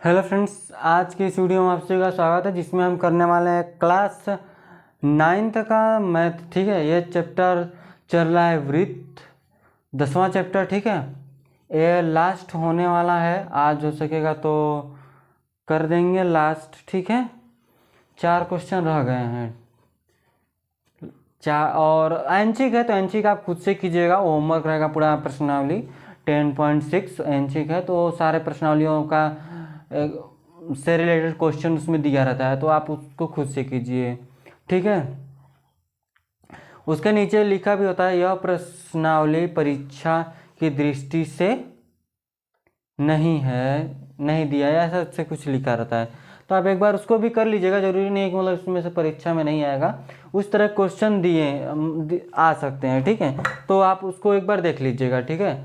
Hello friends, आज की इस वीडियो में आप सभी का स्वागत है जिसमें हम करने वाले हैं क्लास 9th का मैथ। ठीक है, ये चैप्टर चल रहा है वृत्त, 10वां चैप्टर। ठीक है, ये लास्ट होने वाला है, आज हो सकेगा तो कर देंगे लास्ट। ठीक है, 4 क्वेश्चन रह गए हैं, और ऐच्छिक है तो ऐच्छिक आप खुद से कीजिएगा। होमवर्क रहेगा पूरा प्रश्नावली 10.6 ऐच्छिक है तो सारे प्रश्नावलियों का से रिलेटेड क्वेश्चन उसमें दिया रहता है, तो आप उसको खुद से कीजिए। ठीक है, उसके नीचे लिखा भी होता है यह प्रश्नावली परीक्षा की दृष्टि से नहीं है, नहीं दिया है, ऐसा से कुछ लिखा रहता है। तो आप एक बार उसको भी कर लीजिएगा, जरूरी नहीं है कि मतलब उसमें से परीक्षा में नहीं आएगा, उस तरह क्वेश्चन आ सकते हैं। ठीक है, तो आप उसको एक बार देख लीजिएगा। ठीक है,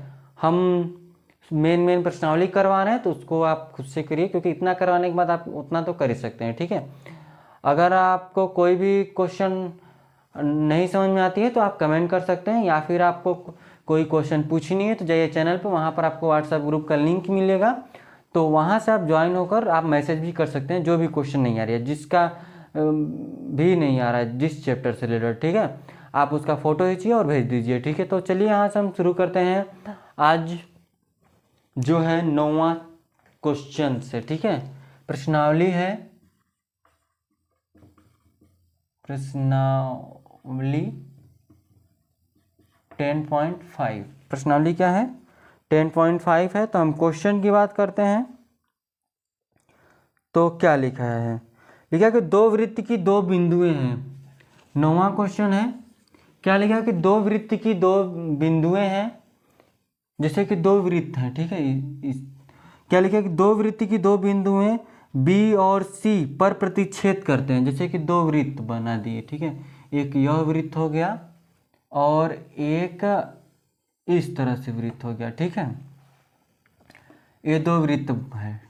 हम मेन प्रश्नावली करवा रहे हैं तो उसको आप खुद से करिए, क्योंकि इतना करवाने के बाद आप उतना तो कर ही सकते हैं। ठीक है, अगर आपको कोई भी क्वेश्चन नहीं समझ में आती है तो आप कमेंट कर सकते हैं, या फिर आपको कोई क्वेश्चन पूछनी है तो जाइए चैनल पर, वहाँ पर आपको व्हाट्सएप ग्रुप का लिंक मिलेगा, तो वहाँ से आप ज्वाइन होकर आप मैसेज भी कर सकते हैं। जो भी क्वेश्चन नहीं आ रही है, जिसका भी नहीं आ रहा है जिस चैप्टर से रिलेटेड, ठीक है, आप उसका फ़ोटो खींचिए और भेज दीजिए। ठीक है, तो चलिए यहाँ से हम शुरू करते हैं आज जो है 9वां क्वेश्चन से। ठीक है, प्रश्नावली है, प्रश्नावली 10.5। प्रश्नावली क्या है? 10.5 है। तो हम क्वेश्चन की बात करते हैं तो क्या लिखा है? लिखा है कि दो वृत्त की दो बिंदुएं हैं। 9वां क्वेश्चन है, क्या लिखा है कि दो वृत्त की दो बिंदुएं हैं, जैसे कि दो वृत्त हैं। ठीक है, क्या लिखा है कि दो वृत्त की दो बिंदुएं बी और सी पर प्रतिच्छेद करते हैं। जैसे कि दो वृत्त बना दिए, ठीक है, एक यह वृत्त हो गया और एक इस तरह से वृत्त हो गया। ठीक है, ये दो वृत्त है,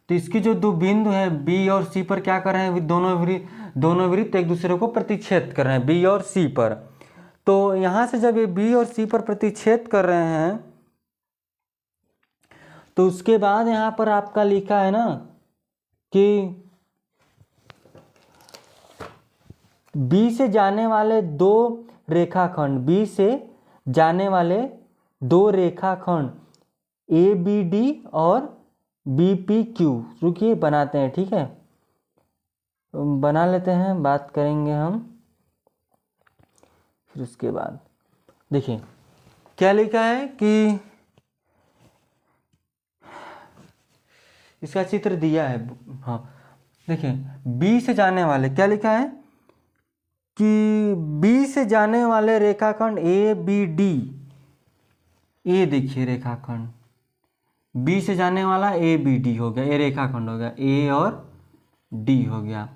तो इसकी जो दो बिंदु है बी और सी पर क्या कर रहे हैं? दोनों वृत्त एक दूसरे को प्रतिच्छेद कर रहे हैं बी और सी पर। तो यहां से जब ये बी और सी पर प्रतिच्छेद कर रहे हैं तो उसके बाद यहां पर आपका लिखा है ना कि बी से जाने वाले दो रेखाखंड, बी से जाने वाले दो रेखाखंड ए बी डी और बी पी क्यू, रुकिए बनाते हैं। ठीक है, बना लेते हैं, बात करेंगे हम फिर उसके बाद। देखिए क्या लिखा है कि इसका चित्र दिया है। हाँ, देखिए बी से जाने वाले, क्या लिखा है कि बी से जाने वाले रेखाखंड ए बी डी, ए देखिए रेखाखंड बी से जाने वाला ए बी डी हो गया, ए रेखाखंड हो गया, ए और डी हो गया।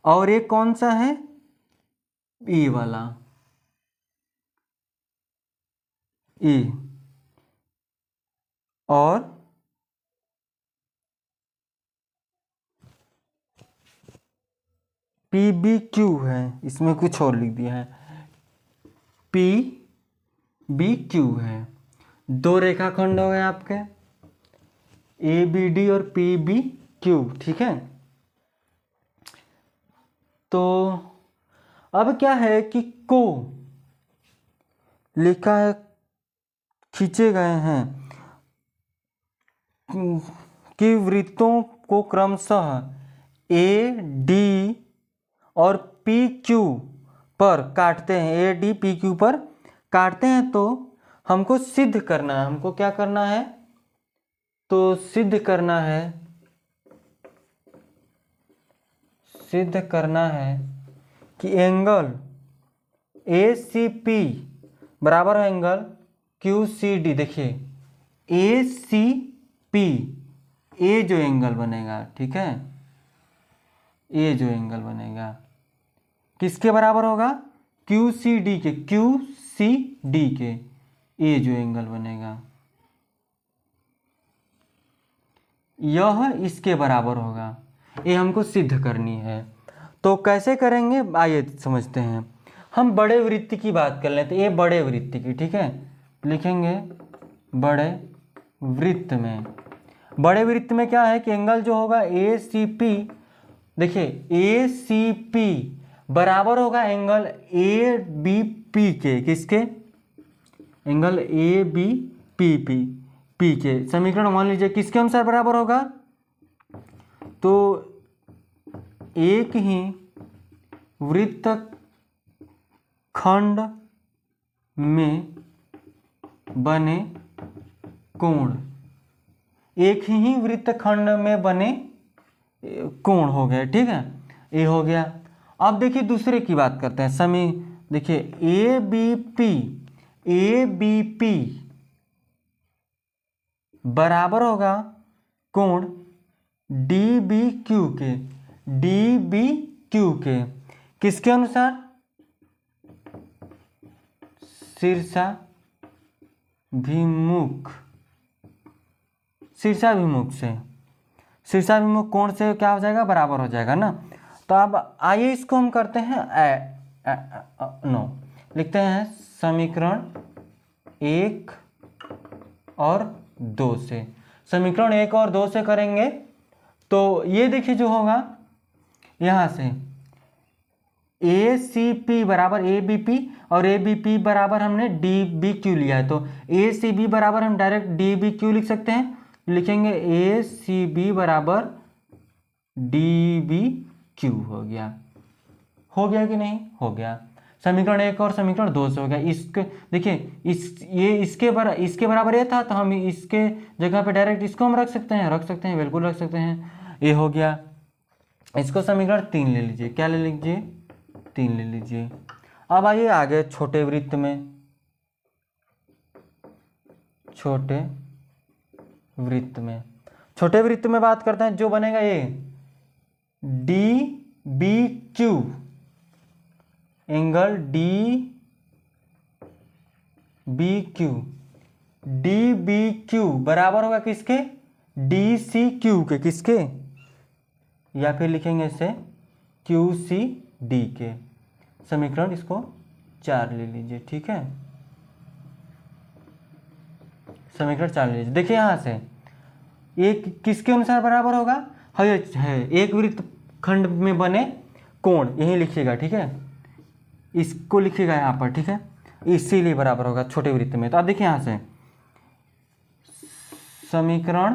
और एक कौन सा है? ए वाला, ए, और पी बी क्यू है, इसमें कुछ और लिख दिया है, पी बी क्यू है। दो रेखाखंड हो गए आपके ए बी डी और पी बी क्यू। ठीक है, तो अब क्या है कि को लिखा है, खींचे गए हैं कि वृत्तों को क्रमशः ए डी और पी क्यू पर काटते हैं, ए डी पी क्यू पर काटते हैं। तो हमको सिद्ध करना है, हमको क्या करना है? तो सिद्ध करना है, सिद्ध करना है कि एंगल ए सी पी बराबर है एंगल क्यू सी डी। देखिए ए सी पी, ए जो एंगल बनेगा, ठीक है, ए जो एंगल बनेगा किसके बराबर होगा? क्यू सी डी के, क्यू सी डी के, ए जो एंगल बनेगा यह इसके बराबर होगा। ये हमको सिद्ध करनी है, तो कैसे करेंगे आइए समझते हैं। हम बड़े वृत्त की बात कर लेते हैं, ये बड़े वृत्त की। ठीक है, लिखेंगे बड़े वृत्त में, बड़े वृत्त में क्या है कि एंगल जो होगा ए सी पी, देखिए ए सी पी बराबर होगा एंगल ए बी पी के, किसके, एंगल ए बी पी के। समीकरण मान लीजिए किसके अनुसार बराबर होगा, तो एक ही वृत्त खंड में बने कोण, एक ही वृत्त खंड में बने कोण हो गए, ठीक है, ये हो गया। अब देखिए दूसरे की बात करते हैं। देखिए ए बी पी बराबर होगा कोण डी बी क्यू के, किसके अनुसार, शीर्षाभिमुख कोण से क्या हो जाएगा, बराबर हो जाएगा ना। तो अब आइए इसको हम करते हैं लिखते हैं समीकरण 1 और 2 से। समीकरण 1 और 2 से करेंगे तो ये देखिए जो होगा यहाँ से ए सी पी बराबर ए बी पी और ए बी पी बराबर हमने डी बी क्यू लिया है, तो ए सी बी बराबर हम डायरेक्ट डी बी क्यू लिख सकते हैं, लिखेंगे ए सी बी बराबर डी बी क्यू हो गया कि नहीं, हो गया। समीकरण 1 और समीकरण 2 से हो गया। इसके देखिए इसके बराबर ये था, तो हम इसके जगह पे डायरेक्ट इसको हम रख सकते हैं, बिल्कुल रख सकते हैं, ये हो गया। इसको समीकरण 3 ले लीजिए, क्या ले लीजिए, 3 ले लीजिए। अब आइए आगे छोटे वृत्त में बात करते हैं। जो बनेगा ये D B Q, angle D B Q बराबर होगा किसके, डी सी क्यू के, किसके, या फिर लिखेंगे इसे क्यू सी डी के। समीकरण इसको 4 ले लीजिए, ठीक है, समीकरण 4 ले लीजिए। देखिए यहाँ से एक किसके अनुसार बराबर होगा, है एक वृत्त खंड में बने कोण, यही लिखिएगा, ठीक है, इसको लिखिएगा यहाँ पर, ठीक है, इसीलिए बराबर होगा छोटे वृत्त में। तो आप देखिए यहाँ से समीकरण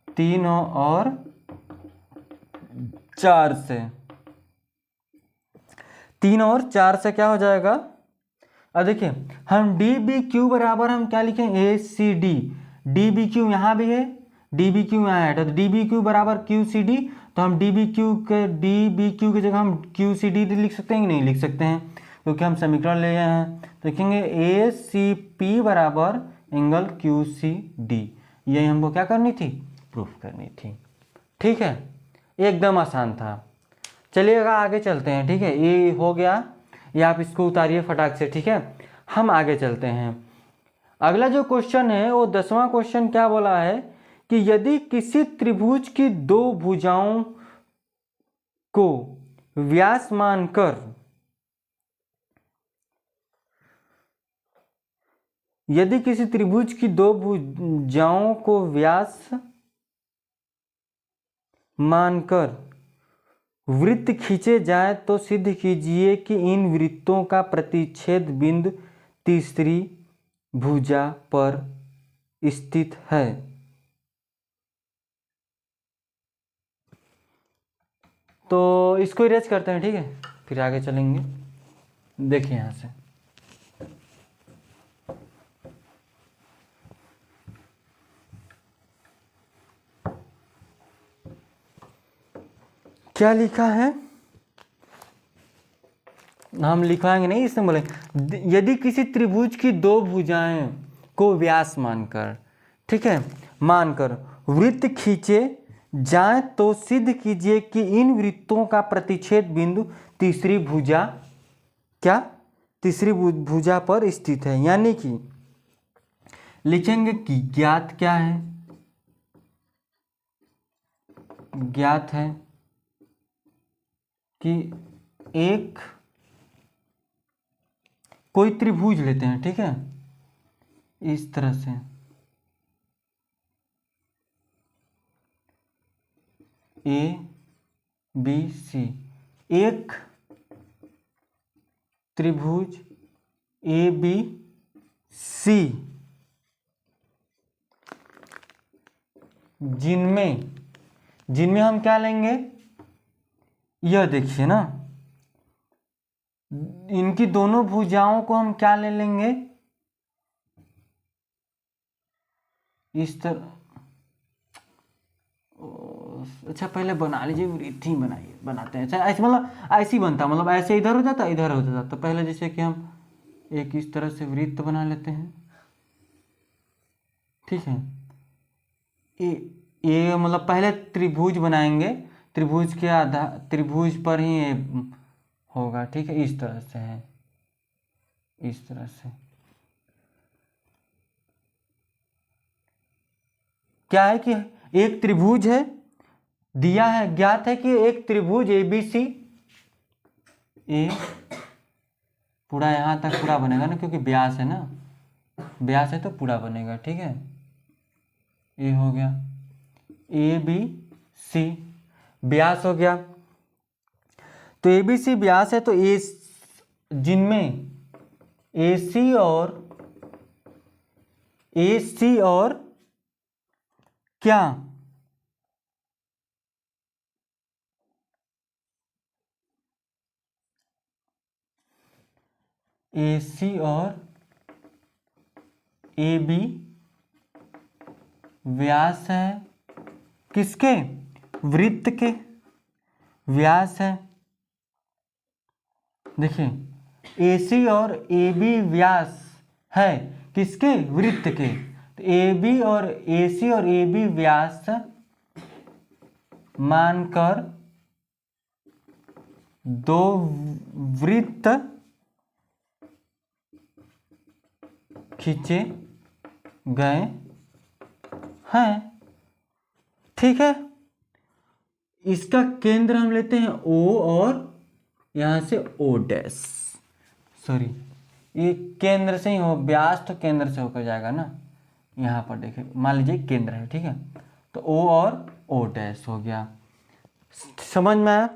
3 और 4 से, 3 और 4 से क्या हो जाएगा, अब देखिए हम डी बी क्यू बराबर हम क्या लिखें, A C D, D B Q यहाँ भी है, डी बी क्यू यहाँ है, तो डी बी क्यू बराबर क्यू सी डी, तो हम डी बी क्यू के जगह हम क्यू सी डी लिख सकते हैं कि नहीं लिख सकते हैं, क्योंकि हम समीकरण ले रहे हैं। तो लिखेंगे ए सी पी बराबर एंगल क्यू सी डी, यही हमको क्या करनी थी, प्रूफ करनी थी, ठीक है, एकदम आसान था। चलिएगा आगे चलते हैं, ठीक है, ये हो गया, ये आप इसको उतारिए फटाक से, ठीक है, हम आगे चलते हैं। अगला जो क्वेश्चन है वो 10वां क्वेश्चन क्या बोला है कि यदि किसी त्रिभुज की 2 भुजाओं को व्यास मानकर, यदि किसी त्रिभुज की 2 भुजाओं को व्यास मानकर वृत्त खींचे जाए तो सिद्ध कीजिए कि इन वृत्तों का प्रतिच्छेद बिंदु तीसरी भुजा पर स्थित है। तो इसको इरेज करते हैं, ठीक है, फिर आगे चलेंगे। देखिए यहाँ से क्या लिखा है, हम लिखवाएंगे नहीं, इसमें बोलेंगे यदि किसी त्रिभुज की 2 भुजाएं को व्यास मानकर, ठीक है, मानकर वृत्त खींचे जाए तो सिद्ध कीजिए कि इन वृत्तों का प्रतिच्छेद बिंदु तीसरी भुजा, क्या, तीसरी भुजा पर स्थित है। यानी कि लिखेंगे कि ज्ञात क्या है, ज्ञात है कि एक कोई त्रिभुज लेते हैं, ठीक है, इस तरह से ए बी सी, एक त्रिभुज ए बी सी जिनमें हम क्या लेंगे, यह देखिए ना, इनकी दोनों भुजाओं को हम क्या ले लेंगे, इस तरह। अच्छा पहले बना लीजिए, वृत्त ही बनाते हैं। अच्छा ऐसे मतलब ऐसे ही बनता, मतलब ऐसे इधर हो जाता इधर हो जाता। तो पहले जैसे कि हम एक इस तरह से वृत्त बना लेते हैं, ठीक है। ये मतलब पहले त्रिभुज बनाएंगे, त्रिभुज के आधार, त्रिभुज पर ही ये होगा, ठीक है। इस तरह से है, इस तरह से क्या है कि एक त्रिभुज है, दिया है, ज्ञात है कि एक त्रिभुज ए बी सी, ए पूरा यहाँ तक पूरा बनेगा ना, क्योंकि व्यास है ना, व्यास है तो पूरा बनेगा, ठीक है। ये हो गया ए बी सी, व्यास हो गया। तो ए बी सी व्यास है, तो ए जिनमें ए सी और क्या, ए सी और ए बी व्यास है, किसके, वृत्त के व्यास है। देखिए ए सी और ए बी व्यास है किसके, वृत्त के। तो ए बी और ए सी और ए बी व्यास मानकर दो वृत्त खींचे गए हैं, ठीक है। इसका केंद्र हम लेते हैं O, और यहां से O डैश, सॉरी ये केंद्र से ही हो, व्यास तो केंद्र से होकर जाएगा ना। यहाँ पर देखिए मान लीजिए केंद्र है, ठीक है। तो O और O डैश हो गया, समझ में आया।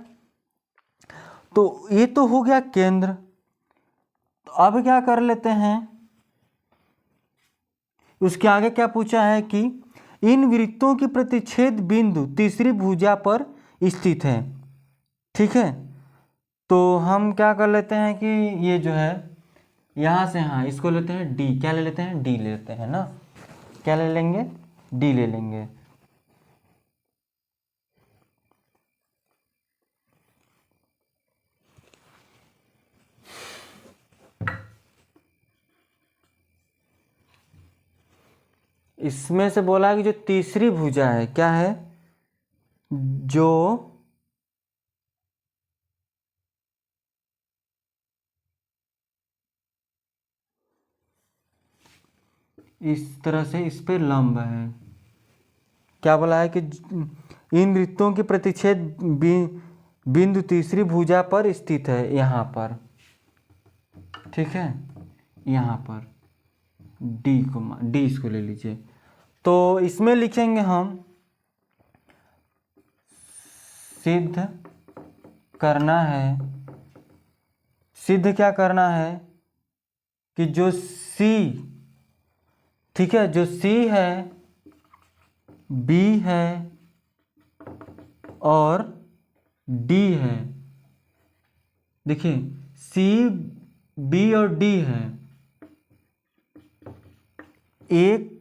तो ये तो हो गया केंद्र। तो अब क्या कर लेते हैं, उसके आगे क्या पूछा है कि इन वृत्तों की प्रतिच्छेद बिंदु तीसरी भुजा पर स्थित है, ठीक है। तो हम क्या कर लेते हैं कि ये जो है यहाँ से, हाँ इसको लेते हैं डी, क्या ले लेते हैं, डी ले लेते हैं ना, क्या ले लेंगे, डी ले लेंगे। इसमें से बोला कि जो तीसरी भुजा है क्या है, जो इस तरह से इस पे लंब है, क्या बोला है कि इन वृत्तों की प्रतिच्छेद बिंदु तीसरी भुजा पर स्थित है, यहाँ पर, ठीक है। यहाँ पर डी इसको ले लीजिए। तो इसमें लिखेंगे हम सिद्ध करना है, सिद्ध क्या करना है कि जो सी, ठीक है, जो सी है, बी है और डी है, देखिए सी बी और डी है, एक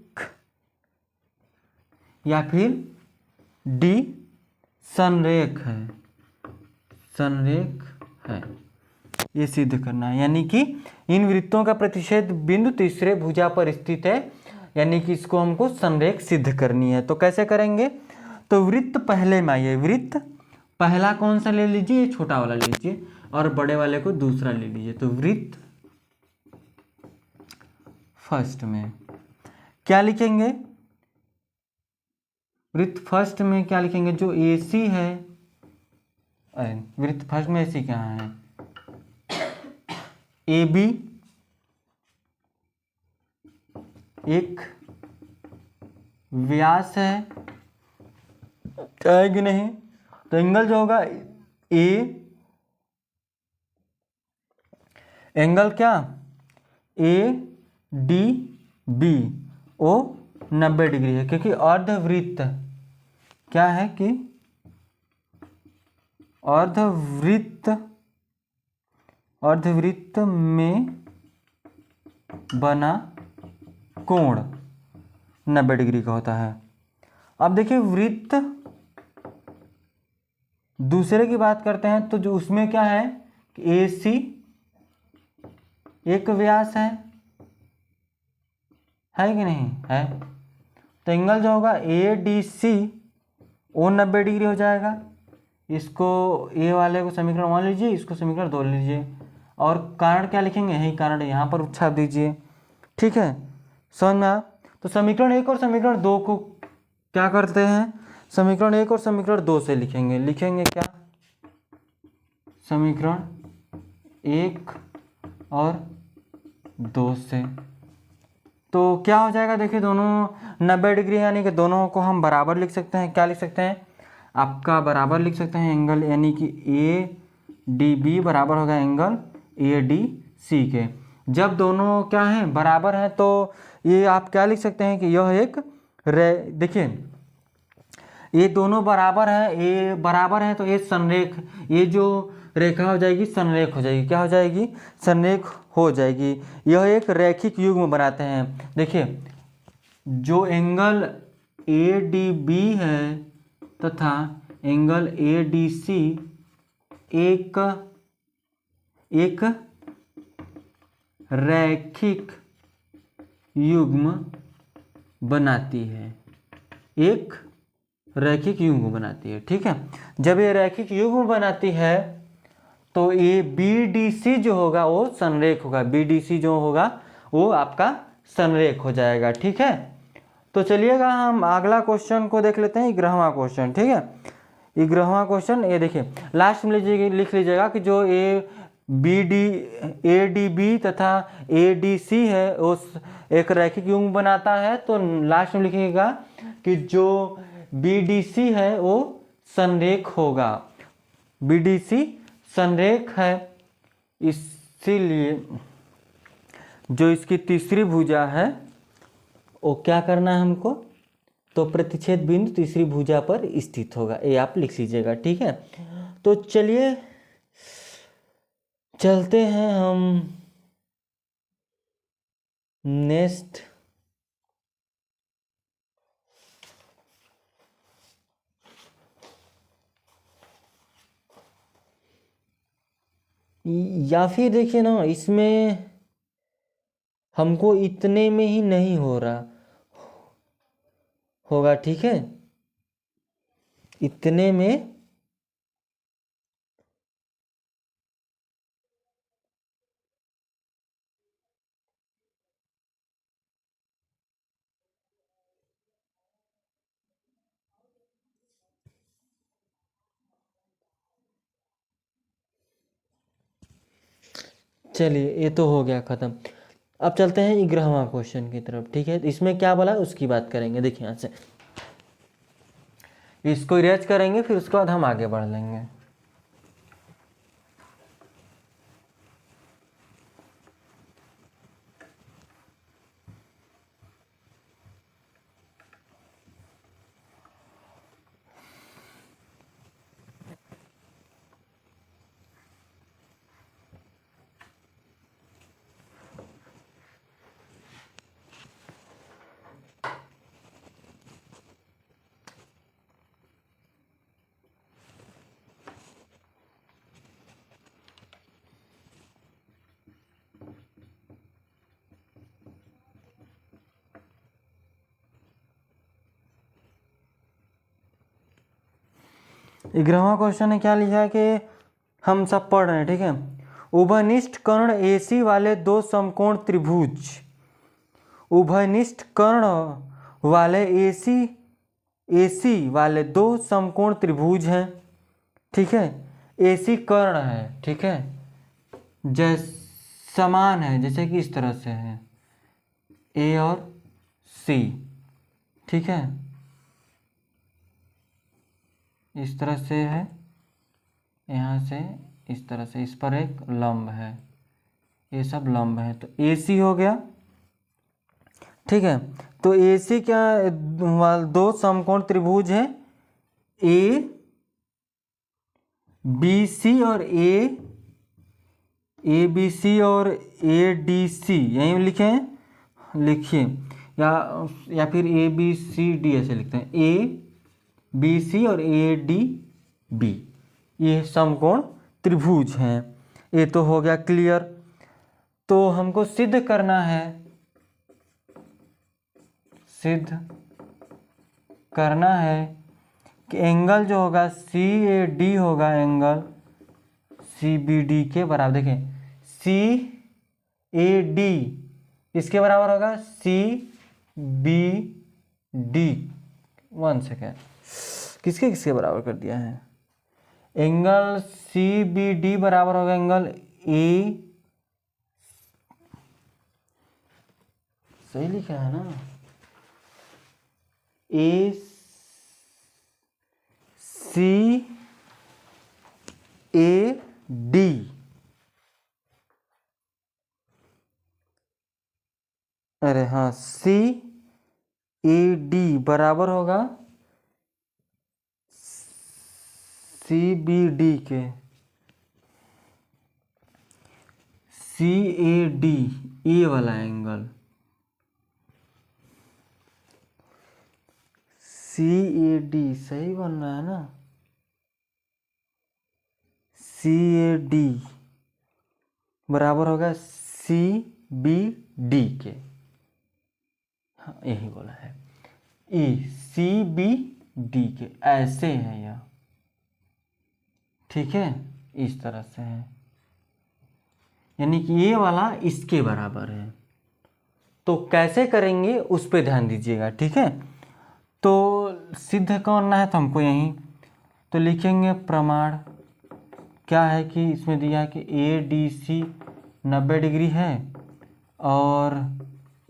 या फिर डी संरेख है, संरेख है, ये सिद्ध करना है। यानी कि इन वृत्तों का प्रतिच्छेद बिंदु तीसरे भुजा पर स्थित है, यानी कि इसको हमको संरेख सिद्ध करनी है। तो कैसे करेंगे, तो वृत्त पहले में आइए, वृत्त पहला कौन सा ले लीजिए, ये छोटा वाला लीजिए, और बड़े वाले को दूसरा ले लीजिए। तो वृत्त फर्स्ट में क्या लिखेंगे, वृत्त फर्स्ट में क्या लिखेंगे, जो AC है, वृत्त फर्स्ट में AC क्या है, AB एक व्यास है कि नहीं, तो एंगल जो होगा ए, एंगल क्या, ए डी बी, वो 90 डिग्री है, क्योंकि अर्धवृत्त क्या है कि अर्धवृत्त, अर्धवृत्त में बना कोण 90 डिग्री का होता है। अब देखिए वृत्त दूसरे की बात करते हैं, तो जो उसमें क्या है कि ए सी एक व्यास है कि नहीं है, तो एंगल जो होगा ए डी सी वो 90 डिग्री हो जाएगा। इसको ए वाले को समीकरण 1 लीजिए, इसको समीकरण 2 लीजिए, और कारण क्या लिखेंगे, यही कारण यहाँ पर छाप दीजिए। ठीक है, समझ में आया। तो समीकरण 1 और समीकरण 2 को क्या करते हैं, समीकरण 1 और समीकरण 2 से लिखेंगे क्या, समीकरण 1 और 2 से। तो क्या हो जाएगा, देखिए दोनों 90 डिग्री, यानी कि दोनों को हम बराबर लिख सकते हैं। क्या लिख सकते हैं, आपका बराबर लिख सकते हैं एंगल, यानी कि ए डी बी बराबर होगा एंगल ए डी सी के। जब दोनों क्या हैं, बराबर हैं, तो ये आप क्या लिख सकते हैं कि यह एक देखिए ये दोनों बराबर है, ये बराबर है, तो ये संरेख, ये जो रेखा हो जाएगी संरेख हो जाएगी। क्या हो जाएगी, संरेख हो जाएगी। यह एक रैखिक युग्म बनाते हैं। देखिए जो एंगल ए डी बी है तथा एंगल ए डी सी एक रैखिक युग्म बनाती है, एक रैखिक युग्म बनाती है। ठीक है, जब ये रैखिक युग्म बनाती है तो ये बी डी सी जो होगा वो संरेख होगा, बी डी सी जो होगा वो आपका संरेख हो जाएगा। ठीक है, तो चलिएगा हम अगला क्वेश्चन को देख लेते हैं, 11वां क्वेश्चन। ठीक है, 11वां क्वेश्चन ये देखिए, लास्ट में लिख लीजिएगा कि जो ए डी बी तथा ए डी सी है वो एक रैखिक युग्म बनाता है। तो लास्ट में लिखिएगा कि जो बी डी सी है वो संरेख होगा, बी डी सी संरेख है। इसीलिए जो इसकी तीसरी भुजा है वो क्या करना है हमको, तो प्रतिच्छेद बिंदु तीसरी भुजा पर स्थित होगा, ये आप लिख लीजिएगा। ठीक है, तो चलिए चलते हैं हम नेक्स्ट या फिर देखिए ना, इसमें हमको इतने में ही नहीं हो रहा होगा। ठीक है, इतने में चलिए ये तो हो गया ख़त्म। अब चलते हैं 11वां क्वेश्चन की तरफ। ठीक है, इसमें क्या बोला उसकी बात करेंगे। देखिए यहाँ से इसको इरेज करेंगे, फिर उसके बाद हम आगे बढ़ लेंगे। ग्यारहवां क्वेश्चन है, क्या लिखा है कि हम सब पढ़ रहे हैं। ठीक है, उभयनिष्ठ कर्ण एसी वाले दो समकोण त्रिभुज, उभयनिष्ठ कर्ण वाले एसी वाले दो समकोण त्रिभुज हैं। ठीक है, एसी कर्ण है। ठीक है, समान है, जैसे कि इस तरह से है ए और सी। ठीक है, इस तरह से है, यहाँ से इस तरह से, इस पर एक लंब है, ये सब लंब है, तो AC हो गया। ठीक है, तो AC क्या, दो समकोण त्रिभुज है, ABC और ABC और ADC, यहीं लिखे हैं, लिखिए, या फिर ABCD ऐसे लिखते हैं, ABC और ADB, ये समकोण त्रिभुज हैं। ये तो हो गया क्लियर। तो हमको सिद्ध करना है, सिद्ध करना है कि एंगल जो होगा CAD होगा एंगल CBD के बराबर। देखें, CAD इसके बराबर होगा CBD। 1 सेकेंड, किसके किसके बराबर कर दिया है? एंगल CBD बराबर होगा एंगल A, सही लिखा है ना, ACAD, अरे हाँ, CAD बराबर होगा CBD के, CAD ये वाला एंगल, CAD सही बन रहा है ना, CAD बराबर होगा CBD के, हाँ यही बोला है, CBD के, ऐसे है यह। ठीक है, इस तरह से है, यानी कि ये वाला इसके बराबर है। तो कैसे करेंगे उस पर ध्यान दीजिएगा। ठीक है, तो सिद्ध करना है तो हमको यहीं तो लिखेंगे, प्रमाण क्या है कि इसमें दिया है कि ADC 90 डिग्री है और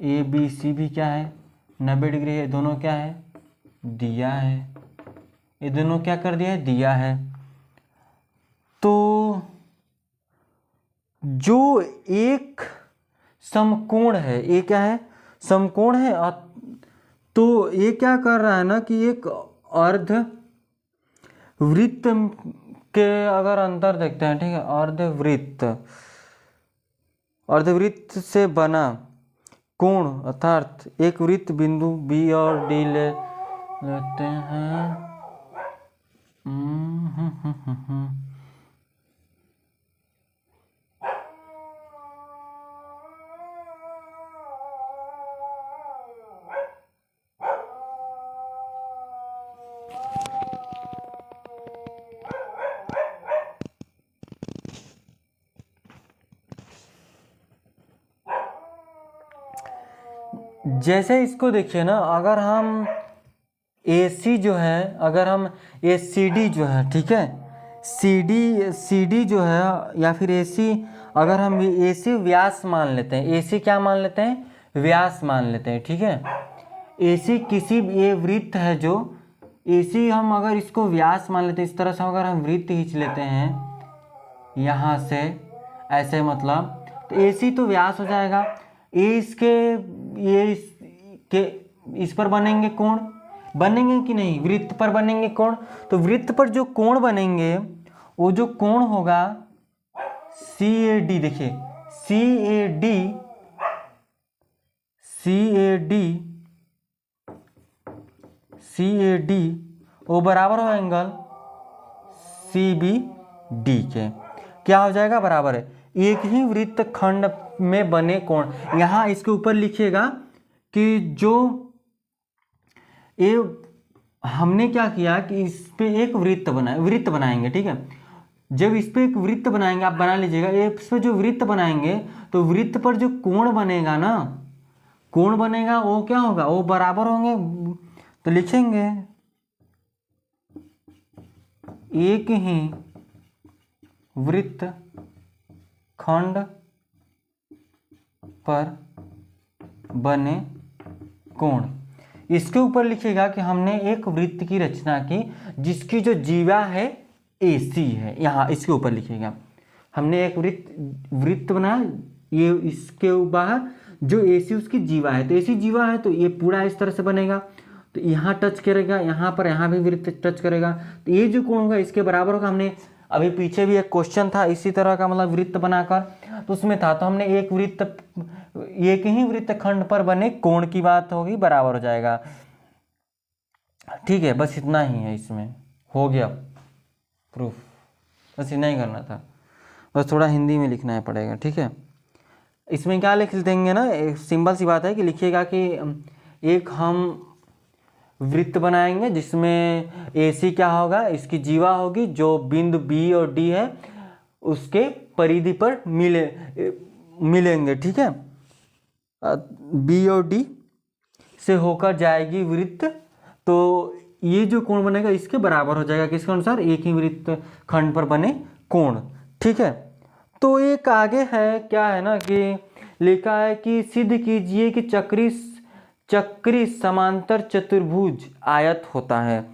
ABC भी क्या है, 90 डिग्री है। दोनों क्या है, दिया है, ये दोनों क्या कर दिया है, दिया है। तो जो एक समकोण है, ये क्या है, समकोण है, तो ये क्या कर रहा है ना कि एक अर्ध वृत्त के अगर अंतर देखते हैं, ठीक है, अर्धवृत्त से बना कोण, अर्थात एक वृत्त बिंदु B और D लेते हैं। जैसे इसको देखिए ना, अगर हम AC जो है, अगर हम CD जो है, ठीक है, CD जो है या फिर AC, अगर हम AC व्यास मान लेते हैं, AC क्या मान लेते हैं, व्यास मान लेते हैं। ठीक है, AC किसी ये वृत्त है जो AC, हम अगर इसको व्यास मान लेते हैं, इस तरह से अगर हम वृत्त खींच लेते हैं यहाँ से ऐसे, मतलब तो AC तो व्यास हो जाएगा, इसके ये इस पर बनेंगे कोण, बनेंगे कि नहीं, वृत्त पर बनेंगे कोण। तो वृत्त पर जो कोण बनेंगे, वो जो कोण होगा CAD, देखिए CAD वो बराबर हो एंगल CBD के, क्या हो जाएगा, बराबर है एक ही वृत्त खंड में बने कोण। यहाँ इसके ऊपर लिखिएगा कि जो ये हमने क्या किया कि इस पे एक वृत्त बनाएंगे। ठीक है, जब इस पे एक वृत्त बनाएंगे, आप बना लीजिएगा, इस पे जो वृत्त बनाएंगे तो वृत्त पर जो कोण बनेगा ना, कोण बनेगा वो क्या होगा, वो बराबर होंगे। तो लिखेंगे एक ही वृत्त खंड पर बने कोण, इसके ऊपर लिखिएगा कि हमने एक वृत्त की रचना की जिसकी जो जीवा है AC है। यहाँ इसके ऊपर लिखिएगा हमने एक वृत्त बनाया, ये इसके बाहर जो AC उसकी जीवा है, तो AC जीवा है तो ये पूरा इस तरह से बनेगा, तो यहाँ टच करेगा, यहाँ पर यहाँ भी वृत्त टच करेगा, तो ये जो कोण होगा इसके बराबर होगा। हमने अभी पीछे भी एक क्वेश्चन था इसी तरह का, मतलब वृत्त बनाकर, तो उसमें था, तो हमने एक ही वृत्तखंड पर बने कोण की बात होगी, बराबर हो जाएगा। ठीक है, बस इतना ही है, इसमें हो गया प्रूफ, बस इतना ही करना था, बस थोड़ा हिंदी में लिखना है पड़ेगा। ठीक है, इसमें क्या लिख देंगे ना, एक सिंपल सी बात है कि लिखिएगा कि एक हम वृत्त बनाएंगे जिसमें AC क्या होगा, इसकी जीवा होगी जो बिंदु B और D है उसके परिधि पर मिलेंगे। ठीक है, B और D से होकर जाएगी वृत्त, तो ये जो कोण बनेगा इसके बराबर हो जाएगा, किसके अनुसार, एक ही वृत्त खंड पर बने कोण। ठीक है, तो एक आगे है, क्या है ना कि लिखा है कि सिद्ध कीजिए कि चक्री समांतर चतुर्भुज आयत होता है।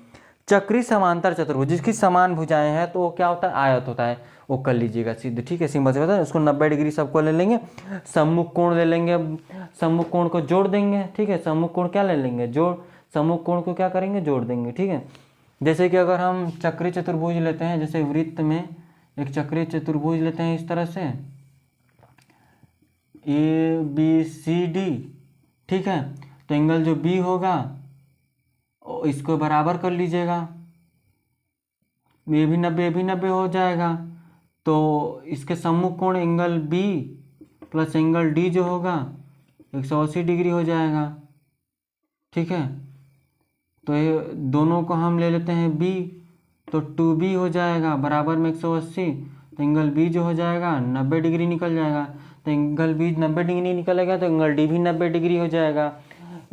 चक्री समांतर चतुर्भुज जिसकी समान भुजाएं हैं तो वो क्या होता है, आयत होता है, वो कर लीजिएगा सिद्ध। ठीक है, सिंपल से बता, उसको 90 डिग्री सबको ले लेंगे, सम्मुख कोण ले लेंगे, सम्मुख कोण को जोड़ देंगे। ठीक है, सम्मुख कोण क्या ले लेंगे, सम्मुख कोण को क्या करेंगे, जोड़ देंगे। ठीक है, जैसे कि अगर हम चक्री चतुर्भुज लेते हैं, जैसे वृत्त में एक चक्री चतुर्भुज लेते हैं इस तरह से ABCD। ठीक है, तो एंगल जो B होगा इसको बराबर कर लीजिएगा, ये भी 90 हो जाएगा, तो इसके सम्मुख कोण angle B plus angle D जो होगा 180 डिग्री हो जाएगा। ठीक है, तो ये दोनों को हम ले लेते हैं B, तो 2B हो जाएगा बराबर में 180, तो एंगल B जो हो जाएगा 90 डिग्री निकल जाएगा, तो एंगल B 90 डिग्री निकलेगा तो एंगल D भी 90 डिग्री हो जाएगा।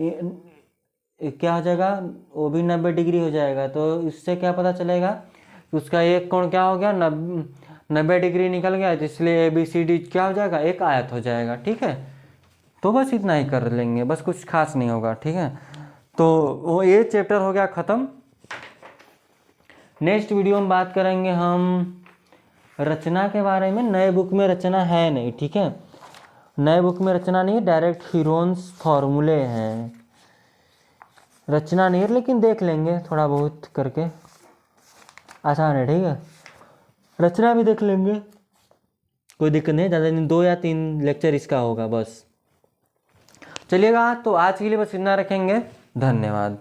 क्या हो जाएगा, वो भी 90 डिग्री हो जाएगा। तो इससे क्या पता चलेगा कि उसका एक कोण क्या हो गया, 90 डिग्री निकल गया, इसलिए ABCD क्या हो जाएगा, एक आयत हो जाएगा। ठीक है, तो बस इतना ही कर लेंगे, बस कुछ खास नहीं होगा। ठीक है, तो वो ये चैप्टर हो गया ख़त्म। नेक्स्ट वीडियो में बात करेंगे हम रचना के बारे में। नए बुक में रचना है नहीं। ठीक है, नए बुक में रचना नहीं है, डायरेक्ट हीरोन्स फॉर्मूले हैं, रचना नहीं है, लेकिन देख लेंगे थोड़ा बहुत करके, आसान है। ठीक है, रचना भी देख लेंगे, कोई दिक्कत नहीं, ज़्यादा नहीं, 2 या 3 लेक्चर इसका होगा बस। चलिएगा, तो आज के लिए बस इतना रखेंगे, धन्यवाद।